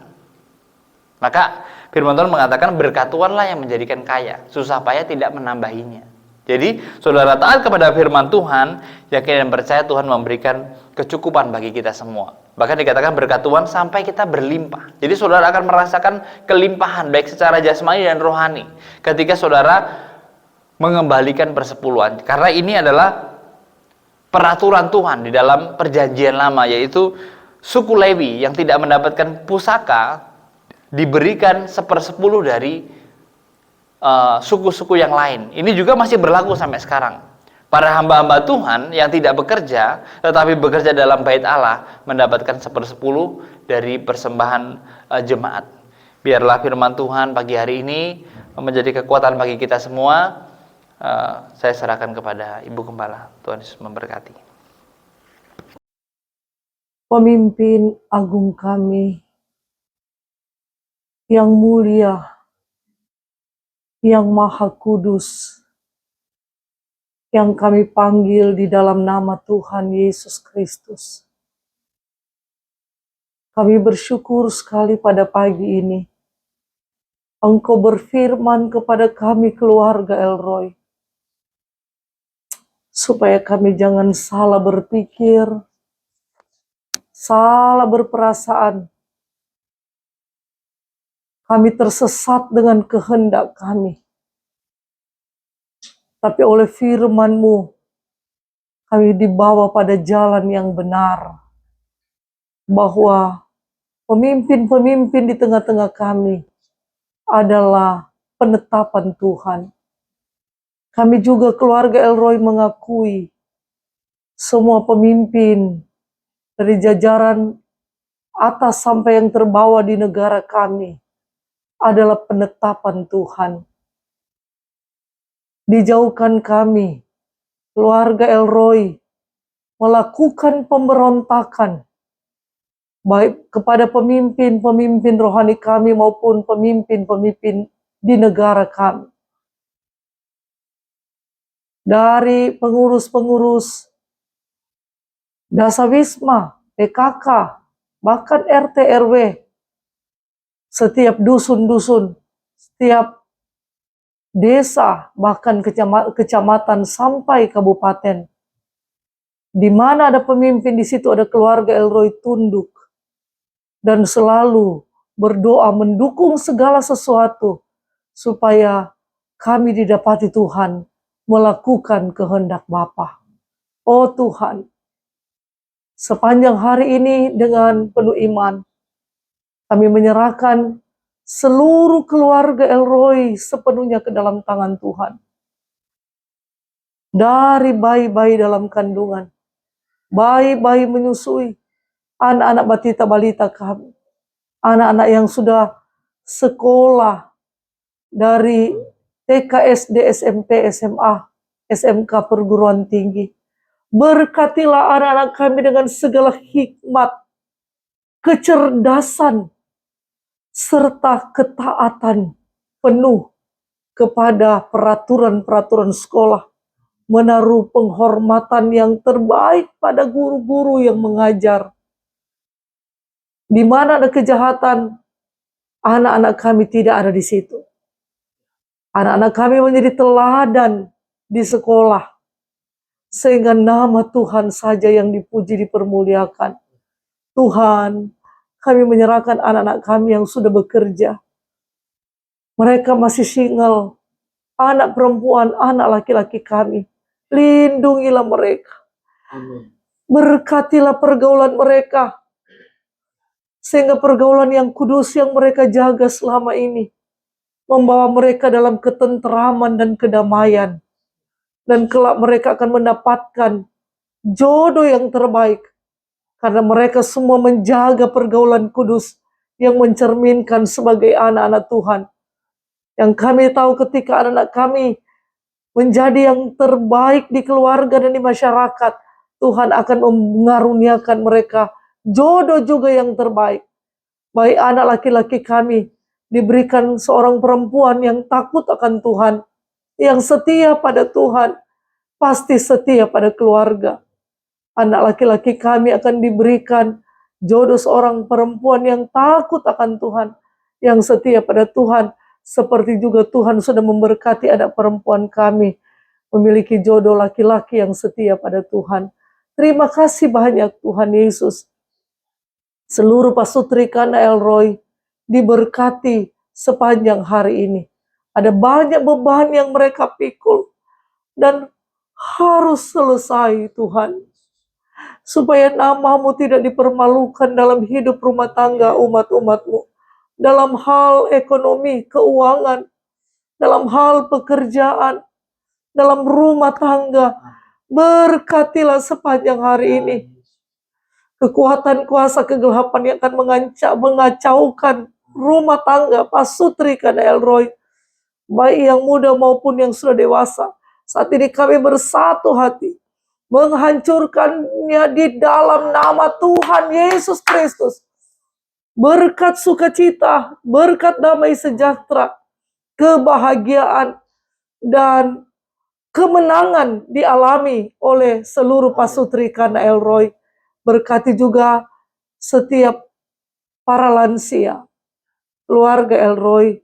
Maka firman Tuhan mengatakan berkat Tuhanlah yang menjadikan kaya, susah payah tidak menambahinya. Jadi saudara taat kepada firman Tuhan, yakin dan percaya Tuhan memberikan kecukupan bagi kita semua. Bahkan dikatakan berkat Tuhan sampai kita berlimpah. Jadi saudara akan merasakan kelimpahan baik secara jasmani dan rohani ketika saudara mengembalikan persepuluhan. Karena ini adalah peraturan Tuhan di dalam perjanjian lama, yaitu suku Lewi yang tidak mendapatkan pusaka diberikan 1/10 dari suku-suku yang lain. Ini juga masih berlaku sampai sekarang. Para hamba-hamba Tuhan yang tidak bekerja, tetapi bekerja dalam bait Allah, mendapatkan 1/10 dari persembahan jemaat. Biarlah firman Tuhan pagi hari ini menjadi kekuatan bagi kita semua. Saya serahkan kepada Ibu Gembala. Tuhan Yesus memberkati. Pemimpin agung kami, yang mulia, yang maha kudus, yang kami panggil di dalam nama Tuhan Yesus Kristus. Kami bersyukur sekali pada pagi ini. Engkau berfirman kepada kami keluarga Elroy, supaya kami jangan salah berpikir, salah berperasaan. Kami tersesat dengan kehendak kami. Tapi oleh firman-Mu, kami dibawa pada jalan yang benar. Bahwa pemimpin-pemimpin di tengah-tengah kami adalah penetapan Tuhan. Kami juga keluarga Elroy mengakui semua pemimpin dari jajaran atas sampai yang terbawah di negara kami adalah penetapan Tuhan. Dijauhkan kami, keluarga Elroy, melakukan pemberontakan, baik kepada pemimpin-pemimpin rohani kami maupun pemimpin-pemimpin di negara kami. Dari pengurus-pengurus Dasawisma, PKK, bahkan RT RW, setiap dusun-dusun, setiap desa, bahkan kecamatan sampai kabupaten. Di mana ada pemimpin, di situ ada keluarga Elroy tunduk dan selalu berdoa mendukung segala sesuatu supaya kami didapati Tuhan melakukan kehendak Bapa. Oh Tuhan, sepanjang hari ini dengan penuh iman, kami menyerahkan seluruh keluarga Elroy sepenuhnya ke dalam tangan Tuhan. Dari bayi-bayi dalam kandungan, bayi-bayi menyusui, anak-anak batita balita kami, anak-anak yang sudah sekolah dari TK, SD, SMP, SMA, SMK, perguruan tinggi. Berkatilah anak-anak kami dengan segala hikmat, kecerdasan, serta ketaatan penuh kepada peraturan-peraturan sekolah, menaruh penghormatan yang terbaik pada guru-guru yang mengajar. Di mana ada kejahatan, anak-anak kami tidak ada di situ. Anak-anak kami menjadi teladan di sekolah, sehingga nama Tuhan saja yang dipuji, dipermuliakan. Tuhan, kami menyerahkan anak-anak kami yang sudah bekerja. Mereka masih single, anak perempuan, anak laki-laki kami. Lindungilah mereka. Berkatilah pergaulan mereka, sehingga pergaulan yang kudus yang mereka jaga selama ini membawa mereka dalam ketenteraman dan kedamaian. Dan kelak mereka akan mendapatkan jodoh yang terbaik. Karena mereka semua menjaga pergaulan kudus yang mencerminkan sebagai anak-anak Tuhan. Yang kami tahu ketika anak-anak kami menjadi yang terbaik di keluarga dan di masyarakat, Tuhan akan mengaruniakan mereka jodoh juga yang terbaik. Baik anak laki-laki kami diberikan seorang perempuan yang takut akan Tuhan, yang setia pada Tuhan, pasti setia pada keluarga. Anak laki-laki kami akan diberikan jodoh seorang perempuan yang takut akan Tuhan, yang setia pada Tuhan, seperti juga Tuhan sudah memberkati anak perempuan kami memiliki jodoh laki-laki yang setia pada Tuhan. Terima kasih banyak Tuhan Yesus. Seluruh pasutri Kana Elroy diberkati sepanjang hari ini. Ada banyak beban yang mereka pikul dan harus selesai Tuhan. Supaya nama-Mu tidak dipermalukan dalam hidup rumah tangga umat-umat-Mu. Dalam hal ekonomi, keuangan, dalam hal pekerjaan, dalam rumah tangga. Berkatilah sepanjang hari ini. Kekuatan kuasa kegelapan yang akan mengacaukan rumah tangga pasutri Kana Elroy, baik yang muda maupun yang sudah dewasa. Saat ini kami bersatu hati menghancurkannya di dalam nama Tuhan Yesus Kristus. Berkat sukacita, berkat damai sejahtera, kebahagiaan, dan kemenangan dialami oleh seluruh pasutri Kana Elroy. Berkati juga setiap para lansia, keluarga Elroy.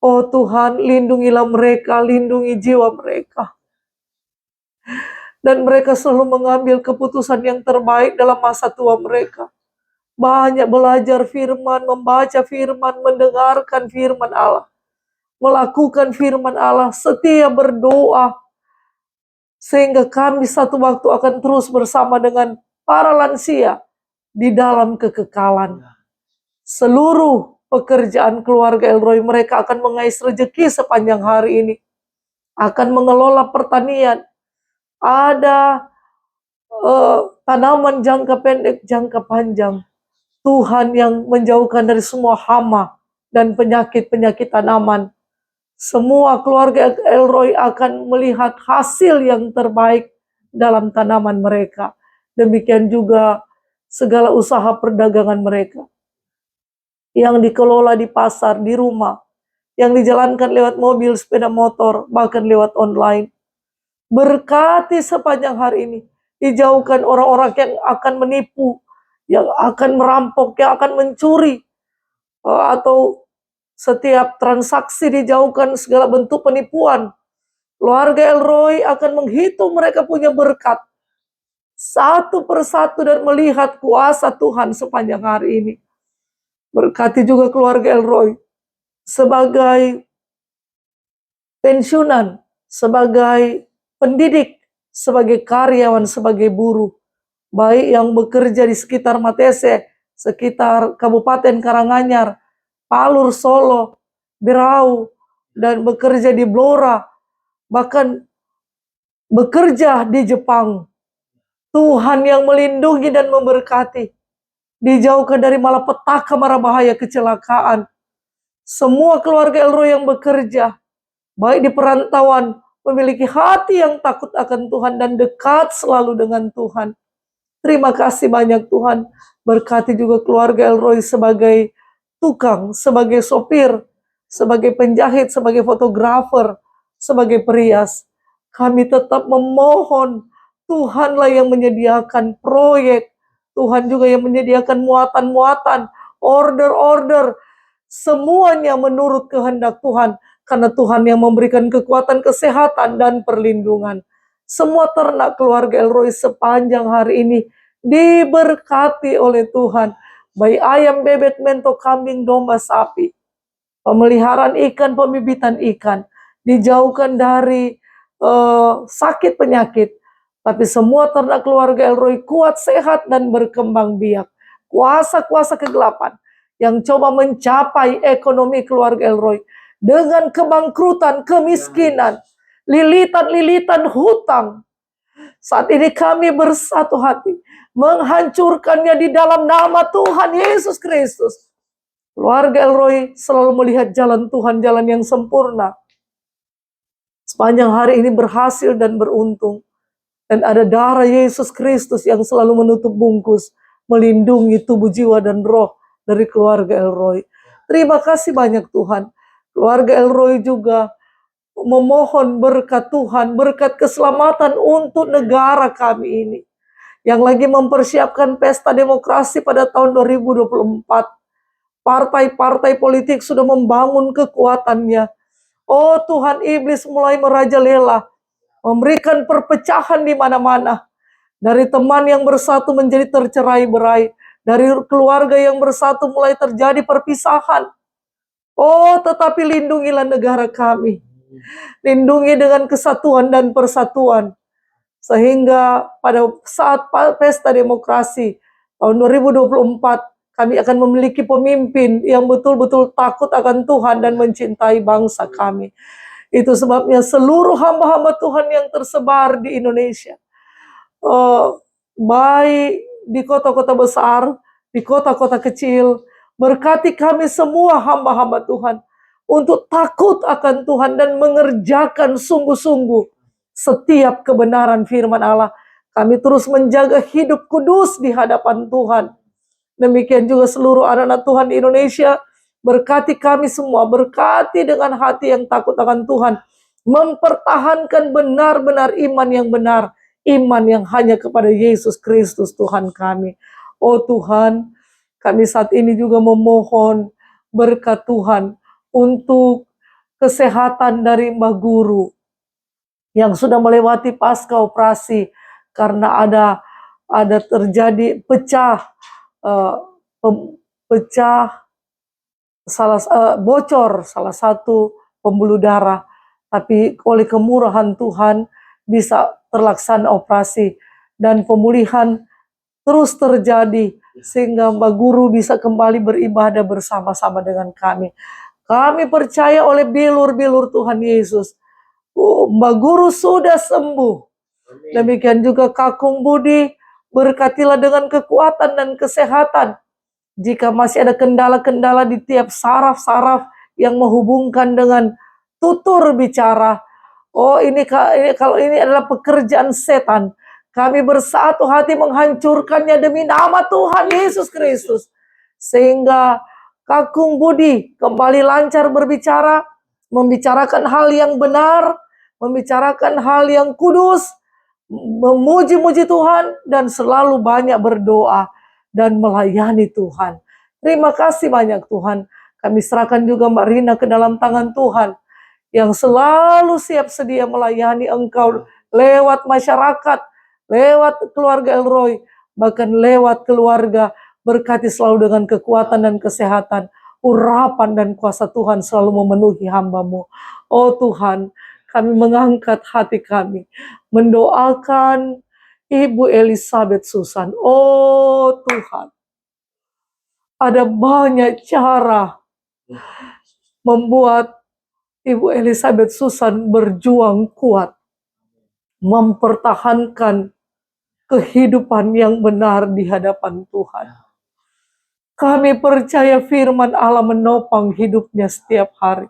Oh Tuhan, lindungilah mereka, lindungi jiwa mereka. Dan mereka selalu mengambil keputusan yang terbaik dalam masa tua mereka. Banyak belajar firman, membaca firman, mendengarkan firman Allah. Melakukan firman Allah, setia berdoa. Sehingga kami satu waktu akan terus bersama dengan para lansia di dalam kekekalan. Seluruh pekerjaan keluarga Elroy, mereka akan mengais rezeki sepanjang hari ini. Akan mengelola pertanian. Ada tanaman jangka pendek, jangka panjang. Tuhan yang menjauhkan dari semua hama dan penyakit-penyakit tanaman. Semua keluarga Elroy akan melihat hasil yang terbaik dalam tanaman mereka. Demikian juga segala usaha perdagangan mereka. Yang dikelola di pasar, di rumah. Yang dijalankan lewat mobil, sepeda motor, bahkan lewat online. Berkati sepanjang hari ini. Dijauhkan orang-orang yang akan menipu, yang akan merampok, yang akan mencuri. Atau setiap transaksi dijauhkan segala bentuk penipuan. Keluarga Elroy akan menghitung mereka punya berkat. Satu persatu dan melihat kuasa Tuhan sepanjang hari ini. Berkati juga keluarga Elroy sebagai pensiunan, sebagai pendidik, sebagai karyawan, sebagai buruh. Baik yang bekerja di sekitar Matese, sekitar Kabupaten Karanganyar, Palur, Solo, Berau, dan bekerja di Blora, bahkan bekerja di Jepang. Tuhan yang melindungi dan memberkati. Dijauhkan dari malapetaka, mara bahaya, kecelakaan. Semua keluarga Elroy yang bekerja, baik di perantauan, memiliki hati yang takut akan Tuhan dan dekat selalu dengan Tuhan. Terima kasih banyak Tuhan. Berkati juga keluarga Elroy sebagai tukang, sebagai sopir, sebagai penjahit, sebagai fotografer, sebagai perias. Kami tetap memohon, Tuhanlah yang menyediakan proyek, Tuhan juga yang menyediakan muatan-muatan, order-order, semuanya menurut kehendak Tuhan. Karena Tuhan yang memberikan kekuatan, kesehatan, dan perlindungan. Semua ternak keluarga Elroy sepanjang hari ini diberkati oleh Tuhan. Baik ayam, bebek, mentok, kambing, domba, sapi. Pemeliharaan ikan, pembibitan ikan. Dijauhkan dari sakit penyakit. Tapi semua ternak keluarga Elroy kuat, sehat, dan berkembang biak. Kuasa-kuasa kegelapan yang coba mencapai ekonomi keluarga Elroy dengan kebangkrutan, kemiskinan, lilitan-lilitan hutang. Saat ini kami bersatu hati menghancurkannya di dalam nama Tuhan Yesus Kristus. Keluarga Elroy selalu melihat jalan Tuhan, jalan yang sempurna. Sepanjang hari ini berhasil dan beruntung. Dan ada darah Yesus Kristus yang selalu menutup bungkus, melindungi tubuh, jiwa, dan roh dari keluarga Elroy. Terima kasih banyak Tuhan. Keluarga Elroy juga memohon berkat Tuhan, berkat keselamatan untuk negara kami ini. Yang lagi mempersiapkan pesta demokrasi pada tahun 2024. Partai-partai politik sudah membangun kekuatannya. Oh Tuhan, iblis mulai merajalela, memberikan perpecahan di mana-mana. Dari teman yang bersatu menjadi tercerai-berai. Dari keluarga yang bersatu mulai terjadi perpisahan. Oh, tetapi lindungilah negara kami. Lindungi dengan kesatuan dan persatuan. Sehingga pada saat pesta demokrasi tahun 2024, kami akan memiliki pemimpin yang betul-betul takut akan Tuhan dan mencintai bangsa kami. Itu sebabnya seluruh hamba-hamba Tuhan yang tersebar di Indonesia, baik di kota-kota besar, di kota-kota kecil, berkati kami semua hamba-hamba Tuhan untuk takut akan Tuhan dan mengerjakan sungguh-sungguh setiap kebenaran firman Allah. Kami terus menjaga hidup kudus di hadapan Tuhan. Demikian juga seluruh anak-anak Tuhan di Indonesia. Berkati kami semua, berkati dengan hati yang takut akan Tuhan. Mempertahankan benar-benar iman yang benar. Iman yang hanya kepada Yesus Kristus Tuhan kami. Oh Tuhan, kami saat ini juga memohon berkat Tuhan untuk kesehatan dari Mbak Guru yang sudah melewati pasca operasi karena ada terjadi bocor salah satu pembuluh darah, tapi oleh kemurahan Tuhan bisa terlaksana operasi dan pemulihan terus terjadi sehingga Mbak Guru bisa kembali beribadah bersama-sama dengan kami. Kami percaya oleh bilur-bilur Tuhan Yesus, Mbak Guru sudah sembuh. Demikian juga Kakung Budi, berkatilah dengan kekuatan dan kesehatan. Jika masih ada kendala-kendala di tiap saraf-saraf yang menghubungkan dengan tutur bicara, oh ini kalau ini adalah pekerjaan setan, kami bersatu hati menghancurkannya demi nama Tuhan Yesus Kristus. Sehingga Kakung Budi kembali lancar berbicara, membicarakan hal yang benar, membicarakan hal yang kudus, memuji-muji Tuhan, dan selalu banyak berdoa dan melayani Tuhan. Terima kasih banyak Tuhan. Kami serahkan juga Mbak Rina ke dalam tangan Tuhan, yang selalu siap sedia melayani Engkau lewat masyarakat, lewat keluarga Elroy, bahkan lewat keluarga. Berkati selalu dengan kekuatan dan kesehatan. Urapan dan kuasa Tuhan selalu memenuhi hamba-Mu. Oh Tuhan, kami mengangkat hati kami, mendoakan Ibu Elizabeth Susan. Oh Tuhan, ada banyak cara membuat Ibu Elizabeth Susan berjuang kuat, mempertahankan kehidupan yang benar di hadapan Tuhan. Kami percaya firman Allah menopang hidupnya setiap hari.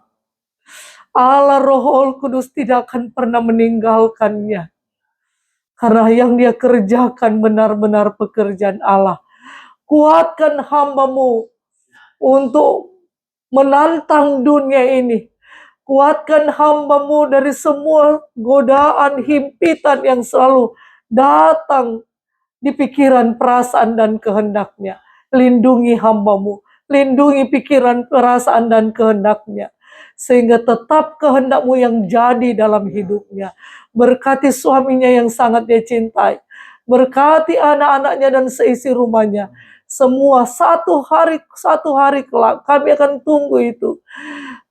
Allah Roh Kudus tidak akan pernah meninggalkannya. Karena yang dia kerjakan benar-benar pekerjaan Allah. Kuatkan hamba-Mu untuk menantang dunia ini. Kuatkan hamba-Mu dari semua godaan, himpitan yang selalu datang di pikiran, perasaan, dan kehendaknya. Lindungi hamba-Mu. Lindungi pikiran, perasaan, dan kehendaknya. Sehingga tetap kehendak-Mu yang jadi dalam hidupnya. Berkati suaminya yang sangat dia cintai. Berkati anak-anaknya dan seisi rumahnya. Semua satu hari kelak kami akan tunggu itu.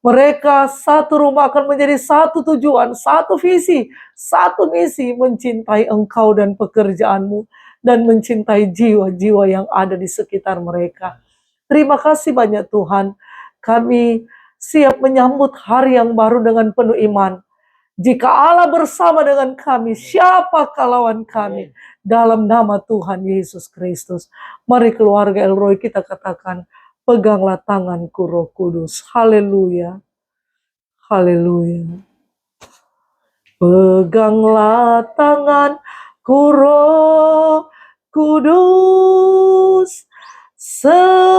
Mereka satu rumah akan menjadi satu tujuan, satu visi, satu misi, mencintai Engkau dan pekerjaan-Mu, dan mencintai jiwa-jiwa yang ada di sekitar mereka. Terima kasih banyak Tuhan. Kami siap menyambut hari yang baru dengan penuh iman. Jika Allah bersama dengan kami, siapakah lawan kami? Dalam nama Tuhan Yesus Kristus. Mari keluarga Elroy kita katakan, peganglah tanganku Roh Kudus. Haleluya. Haleluya. Peganglah tanganku Roh Kudus setiap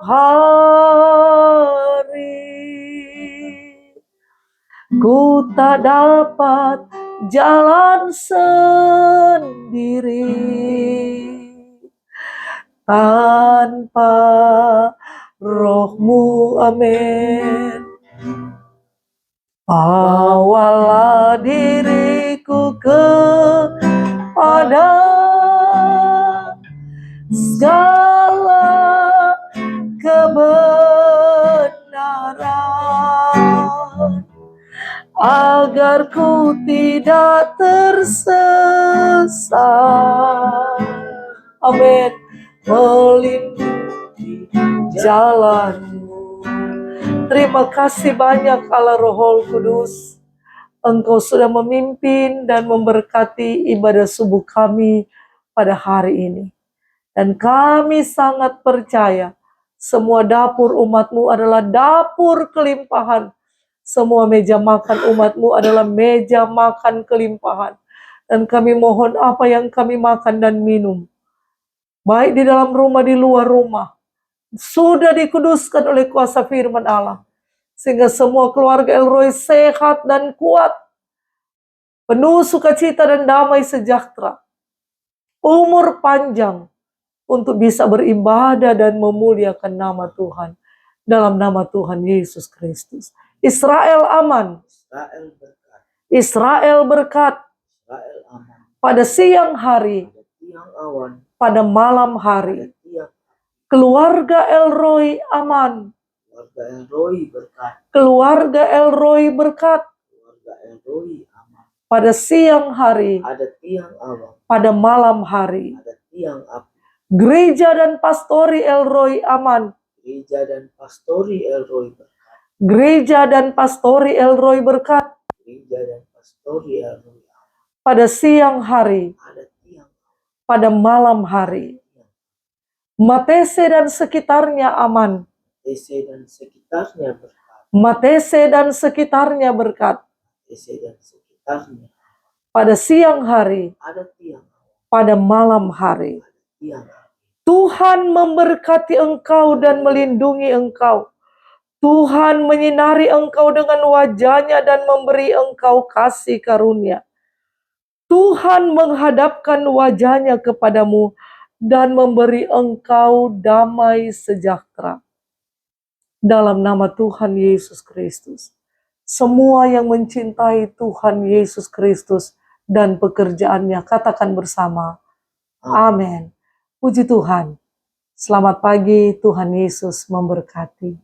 hari. Ku tak dapat jalan sendiri tanpa Roh-Mu, amin. Bawalah diriku kepada segala kebenaran, agar ku tidak tersesat. Amin. Melintasi jalan-Mu. Terima kasih banyak Allah Roh Kudus. Engkau sudah memimpin dan memberkati ibadah subuh kami pada hari ini. Dan kami sangat percaya semua dapur umat-Mu adalah dapur kelimpahan. Semua meja makan umat-Mu adalah meja makan kelimpahan. Dan kami mohon apa yang kami makan dan minum, baik di dalam rumah, di luar rumah, sudah dikuduskan oleh kuasa firman Allah. Sehingga semua keluarga Elroy sehat dan kuat, penuh sukacita dan damai sejahtera, umur panjang, untuk bisa beribadah dan memuliakan nama Tuhan. Dalam nama Tuhan Yesus Kristus. Israel aman. Israel berkat. Israel berkat. Israel aman. Pada siang hari. Pada tiang awan. Pada malam hari. Pada tiang. Keluarga Elroy aman. Keluarga Elroy berkat. Keluarga Elroy berkat. Keluarga Elroy aman. Pada siang hari. Ada tiang awan. Pada malam hari. Ada tiang api. Gereja dan pastori Elroy aman. Gereja dan pastori Elroy berkat. Gereja dan pastori Elroy berkat. Gereja dan pastori Elroy aman. Pada siang hari. Ada tiang. Pada malam hari. Matese dan sekitarnya aman. TC dan sekitarnya berkat. Matese dan sekitarnya berkat. TC dan sekitarnya. Pada siang hari. Ada tiang. Pada malam hari. Ada tiang. Tuhan memberkati engkau dan melindungi engkau. Tuhan menyinari engkau dengan wajah-Nya dan memberi engkau kasih karunia. Tuhan menghadapkan wajah-Nya kepadamu dan memberi engkau damai sejahtera. Dalam nama Tuhan Yesus Kristus. Semua yang mencintai Tuhan Yesus Kristus dan pekerjaannya, katakan bersama. Amin. Puji Tuhan. Selamat pagi, Tuhan Yesus memberkati.